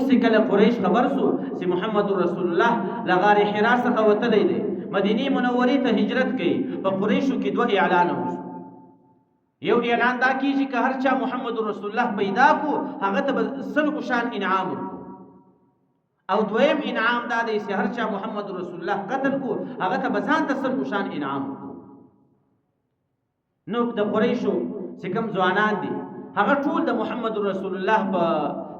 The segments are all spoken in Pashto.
اوس کله قریش خبر سو چې محمد رسول الله لغار حرا څخه وتلی دی مدینه منورې ته هجرت کوي په قریشو کې دوه اعلان وشو یو اعلان دا کیږي چې هر چا محمد رسول الله پیدا کو هغه ته سل شان انعام ورکو او دویم انعام دا دی چې هر چا محمد رسول الله قتل کو هغه ته بزان ته سل شان انعام ورکو نو د قریشو چې کوم ځوانان دي هغه ټول د محمد رسول الله په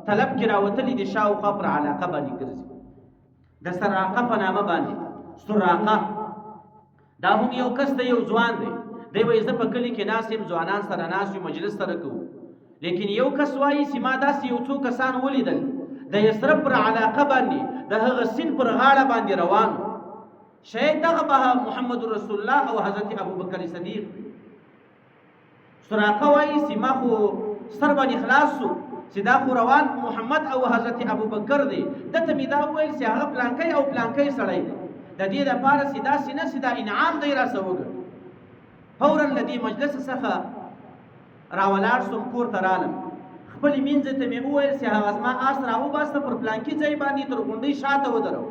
طلب کې راوتلي دي شاوخوا پر علاقه باندې ګرځي د سراقه په نامه باندې سراقه دا هم یو کس دی یو ځوان دی دی وایي زه په کلي کې ناست یم ځوانان سره ناست یو مجلس سره کوو لیکن یو کس وایي چې ما داسې یو څو کسان ولیدل د یثرب پر علاقه باندې د هغه سیند پر غاړه باندې روان شاید دغه به محمد رسول الله او حضرت ابوبکر صدیق سراقه وایي چې ما خو سر باندې خلاص سو چې دا خو روان محمد او حضرت ابوبکر دی دته مې دا وویل چې هغه پلانکی او پلانکی سړی دی د دې دپاره چې داسې نه چې دا انعام دی راسه وګټو فورا له دې مجلس څخه راولاړ سوم کور ته رالم خپلې مینځ ته مې وویل چې هغه زما آس راوباسته پر پلانکي ځای باندې تر غونډۍ شاته ودرو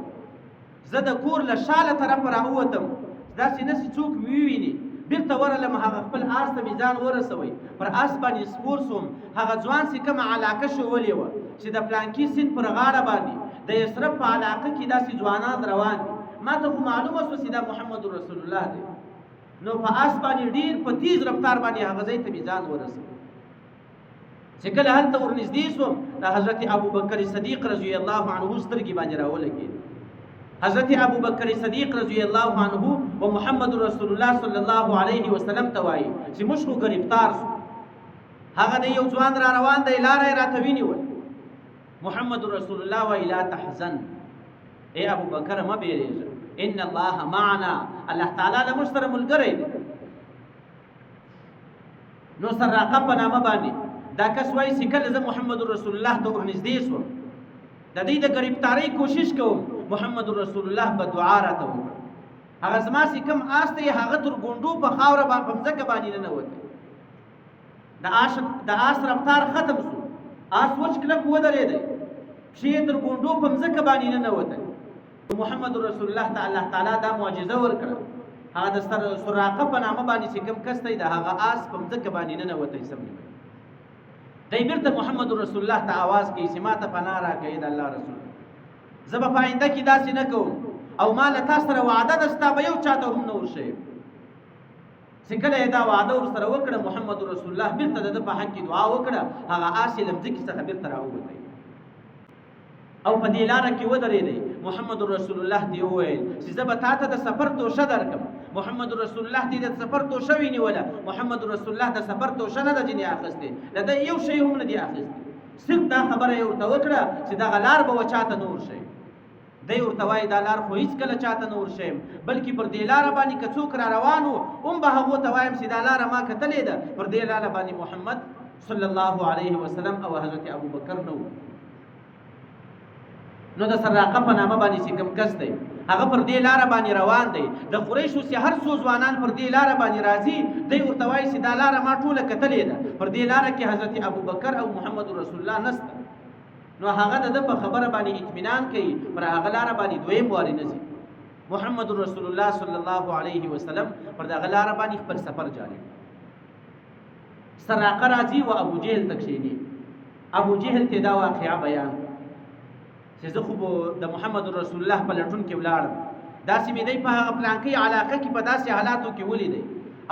زه د کور له شاله طرفه راووتم داسې نه چې څوک مې وویني بیرته ورغلم هغه خپل آس ته مې ځان ورسوی پر آس باندې سپور سوم هغه ځوان چې کومه علاقه شولې وه چې د پلانکي سیند پر غاړه باندې د یثرب په علاقه کې داسې ځوانان روان دي ما ته خو معلومه شوه چې دا محمد رسول الله دی نو په آس باندې ډېر په تیز رفتار باندې هغه ځای ته مې ځان ورسوی چې کله هلته ورنږدې شوم د حضرت ابوبکر صدیق رضی الله عنه سترګې باندې راولګېدې حضرت ابوبکر صدیق رضی الله عنه و محمد رسول الله صلی الله علیه وسلم ته وایي چې موږ خو ګرفتار شو هغه د یو ځوان را روان دی لاره یې راته ونیول محمد رسول الله وایي لا تحزن ای ابوبکر مه بیریږه ان الله معنا الله تعالی له موږ سره ملګری دی نو سراقه په نامه باندې دا کس وایي چې کله زه محمد رسول الله ته ورنږدې شوم د دې د ګرفتارۍ کوشش کوم محمد رسول الله به دعا راته وکړه هغه زما چې کوم آس دی هغه تر ګونډو په خاوره باندې په ځمکه باندې ننوتی د آس رفتار ختم شو آس وچ کلک ودرېدی پښې تر ګونډو په ځمکه باندې ننوتی محمد رسول الله ته الله تعالی دا معجزه ورکړه هغه د سراقه په نامه باندې چې کوم کس دی د هغه آس په ځمکه باندې ننوتی سم دی بیرته محمد رسول الله ته آواز کوي چې ما ته پناه راکړئ د الله رسول زه به په آینده کې داسې نه کوم او ما له تا سره وعده ده ستا به یو چاته هم نه ورشئ چې کله یې دا وعده ورسره وکړه محمد رسول الله بیرته د ده په حق کې دعا وکړه هغه آس یې له مځکې څخه بیرته راووتی او په دې لاره کې ودرېدی محمد رسول الله دې وویل چې زه به تا ته د سفر توشه درکړم محمد رسول الله دې د سفر توشه وینیوله محمد رسول الله د سفر توشه نه ده ځینې اخیستې د ده یو شی هم نه دي اخیستې صرف دا خبره یې ورته وکړه چې دغه لار به چاته نه ورشئ دی ورته وایي دا لار خو هېڅکله چاته نه ورشئم بلکې پر دې لاره باندې که څوک را روان و هم به هغو ته وایم چې دا لاره ما کتلې ده پر دې لاره باندې محمد صلی الله علیه وسلم او حضرت ابوبکر نه و نو د سراقه په نامه باندې چې کوم کس دی هغه پر دې لاره باندې روان دی د قریشو چې هر څو ځوانان پر دې لاره باندې راځي دی ورته وایي چې دا لاره ما ټوله کتلې ده پر دې لاره کې حضرت ابوبکر او محمد رسول الله نسته نو هغه د ده په خبره باندې اطمینان کوي پر هغه لاره باندې دویم وارې نه ځي محمد رسول الله صلی الله علیه وسلم پر دغه لاره باندې خپل سفر جاري سراقه راځي و ابو جهل ته کښېني ابو جهل ته دا واقعه بیان چې زه خو د محمد رسول الله په لټون کې ولاړم داسې مې دی په هغه پلانکۍ علاقه کې په داسې حالاتو کې ولیدی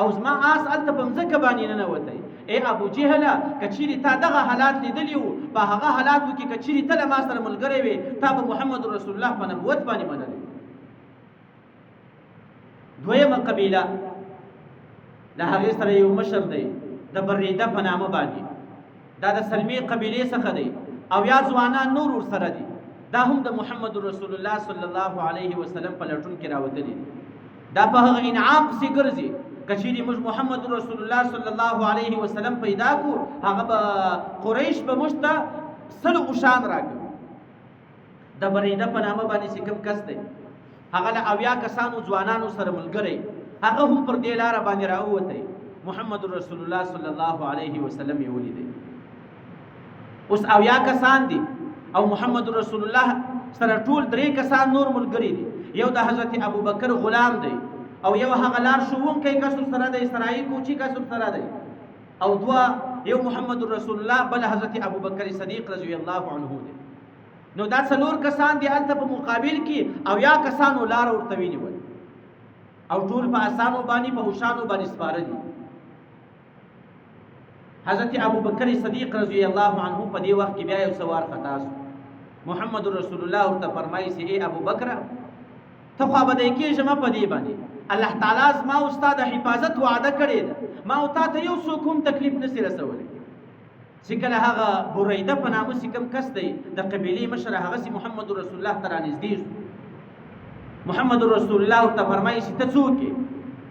او زما آس هلته په مځکه باندې ننوتی ای ابو جهله که چیرې تا دغه حالات لیدلي وو په هغه حالاتو کې که چیرې ته له ما سره ملګری وې تا به محمد رسول الله په نبوت باندې منلی دویمه قبیله د هغې سره یو مشر دی د بریده په نامه باندې دا د سلمې قبیلې څخه دی او یا ځوانان نور ورسره دي دا هم د محمد رسول الله صلی الله علیه وسلم په لټون کې راوتلي دي دا په هغه انعام پسې ګرځي که چیرې موږ محمد رسول الله صلی الله علیه وسلم پیدا کو هغه به قریش به موږ ته سلو اوښان راکړي د بریده په نامه باندې چې کوم کس دی هغه له اویا کسانو ځوانانو سره ملګری هغه هم پر دې لاره باندې راووتی محمد رسول الله صلی الله علیه وسلم یې ولیدی اوس اویا کسان دي او محمد رسول الله سره ټول 3 کسان نور ملګري دي. یو د حضرت ابوبکر غلام دی او یو هغه لار ښوونکی کس سره دی، اسرائیل کوچی کس سره دی، او یو محمد رسول الله بل حضرت ابوبکر صدیق رضی الله عنه دی. نو دا 4 کسان دي هلته په مقابل کې او یا کسانو لار ورته ونیول او ټول په اسانو باندې په هوښانو باندې سپاره دي. حضرت ابوبکر صدیق رضی الله عنه په دې وخت کې بیا یو سوار خطا شو. محمد رسول الله ورته فرمایي چې ای ابوبکر ته خو به دې کېږه مه په دې باندې، الله تعالی زما او ستا د حفاظت وعده کړې ده، ما او تا ته یو څوک هم تکلیف نشي رسولی. چې کله هغه بریده په نامه چې کوم کس دی د قبیلې مشر، هغسې محمد رسول الله ته رانږدې شو. محمد رسول الله ورته فرمایي چې ته څوک یې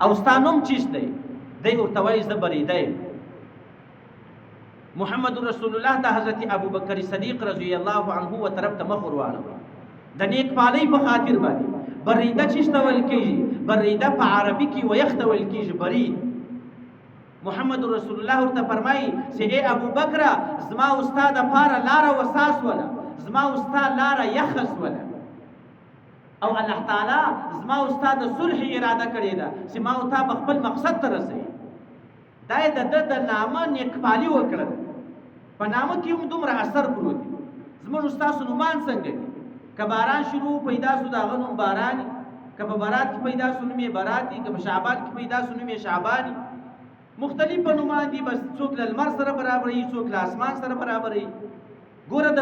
او ستا نوم چیست دی؟ دی ورته وایي زه بریده یم. محمد رسول الله د حضرت ابوبکر صدیق رضی الله عنه و طرف ته مخ ور واړوه د نیک پالۍ په خاطر باندې. بریده چیشته ویل کېږي؟ بریده په عربي کې ویخته ویل کېږي، برید. محمد رسول الله ورته فرمایي چې ای ابوبکر زما او ستا دپاره لاره وساسوله، زما او ستا لاره یخه سوله، او الله تعالی زما او ستا د صلح اراده کړې ده چې ما او تا به خپل مقصد ته رسوي. دا یې د ده د نامه نیکپالي وکړل. په نامه کې هم دومره اثر پروت دی. زموږ ستاسو نومان څنګه دي؟ که باران شروع پیدا سو د هغه نوم باراني، که په برات کې پیدا سو نوم یې براتي، که په شعبان کې پیدا سو نوم یې شعباني. مختلف نومان دي، بس څوک له لمر سره برابر وي، څوک له اسمان سره برابر وي. ګوره د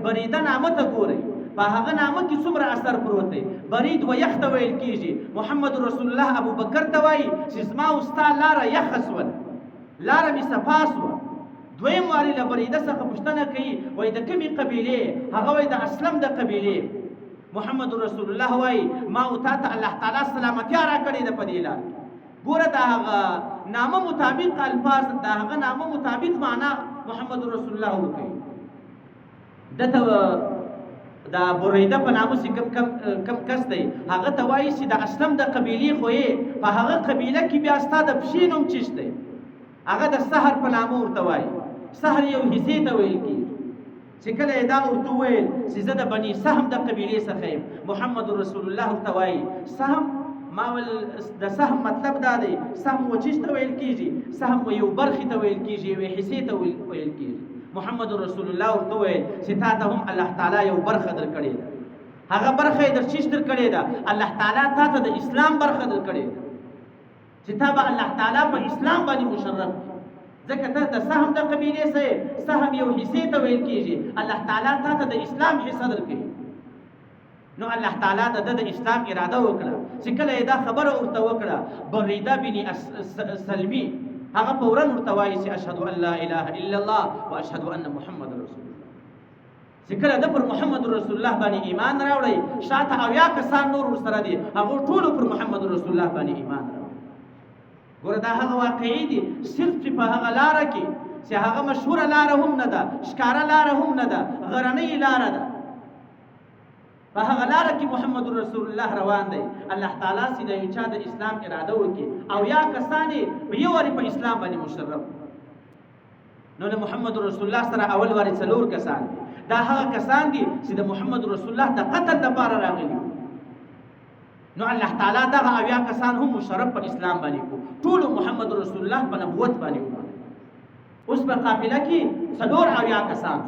بریده نامه ته ګورئ، په هغه نامه کې څومره اثر پروت دی. برید و یخ ته ویل کېږي. محمد رسول الله ابوبکر ته وایي چې زما او ستا لاره یخه سوله، لاره مې صفا سوه. دویم وارې له بریده څخه پوښتنه کوي، وایي د کومې قبیلې؟ هغه وایي د اسلم د قبیلې. محمد رسول الله وایي ما او تا ته الله تعالی سلامتیا راکړې ده په دې لار کې. ګوره د هغه نامه مطابق الفاظ، د هغه نامه مطابق معنا محمد رسول الله وکوي. دته دا بریده په نامه چې کم کس دی هغه ته وایي چې د اسلم د قبیلې خو یې په هغه قبیله کې بیا ستا د پښې نوم چیست دی؟ هغه د سحر په نامه ورته وایي. سحر یو حصې ته ویل کېږي. چې کله یې دا ورته وویل چې زه د بني سهم د قبیلې څخه یم، محمد رسول الله ورته وایي سهم ما ول د سهم مطلب دا دی، سهم وچیش ته ویل کېږي، سهم یو برخې ته ویل کېږي، یوې حصې ته ویل کېږي. محمد رسول الله ورته وویل چې تا ته هم الله تعالی یو برخه درکړې ده، هغه برخه یې در چیش درکړې ده؟ الله تعالی تا ته د اسلام برخه درکړې ده چې تا به الله تعالی په اسلام باندې مشرف کړي. ځکه ته د سهم د قبیلې څه یې، سهم یو حصې ته ویل کېږي، الله تعالی تا ته د اسلام حصه درکوي. نو الله تعالی د اسلام اراده وکړه. چې کله یې دا خبره ورته وکړه، بریده بن سلمي هغه فورا ورته وایي چې اشهد ان لا اله الا الله واشهد ان محمد رسول الله. چې کله د پر محمد رسول الله باندې ایمان راوړی، شاته 80 کسان نور ورسره دي، هغه ټول پر محمد رسول الله باندې ایمان راوړي. ګوره دا هغه واقعي دي، صرف چې په هغه لاره کې چې هغه مشهوره لاره هم نه ده، ښکاره لاره هم نه ده، غرنۍ لاره ده، په هغه لاره کې محمد رسول الله روان دی. الله تعالی چې د یو چا د اسلام اراده وکړي او یا کسان یې په یو وارې په اسلام باندې مشرف. نو د محمد رسول الله سره اول وارې 4 کسان دي. دا هغه کسان دي چې د محمد رسول الله د قتل لپاره راغلي. نو الله تعالی دغه 80 کسان هم مشرف په اسلام باندې کو، ټول محمد رسول الله په نبوت باندې کو. اوس په قافله کې 4 کسان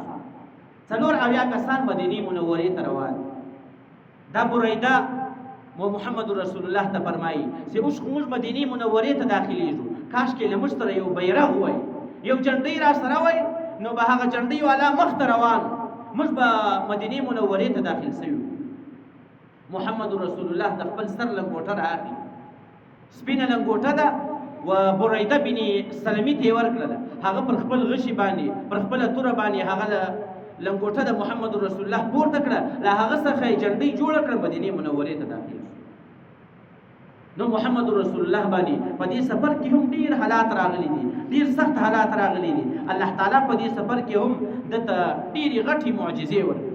4 کسان مدینه منورې ته روان. دا بریده محمد رسول الله ته فرمایي چې اوس موږ مدینه منورې ته داخليږو، کاش کې له موږ سره یو بیرغ وای، یو جنډۍ را سره وای، نو به هغه جنډۍ والا مخ ته روان، موږ به مدینه منورې ته داخل شو. محمد رسول الله د خپل سر لنګوټه رااخلي، سپینه لنګوټه ده، و بریده بن سلمي ته ورکړله. هغه پر خپل غشي باندې، پر خپل توره باندې هغه لنګوټه د محمد رسول الله پورته کړه، له هغه څخه یې جنډۍ جوړه کړه، مدینه منورې ته داخل شو. نو محمد رسول الله باندې په دې سفر کې هم ډیر حالات راغلي دي، ډیر سخت حالات راغلي دي. الله تعالی په دې سفر کې هم دته ډیرې غټې معجزې ورکړي.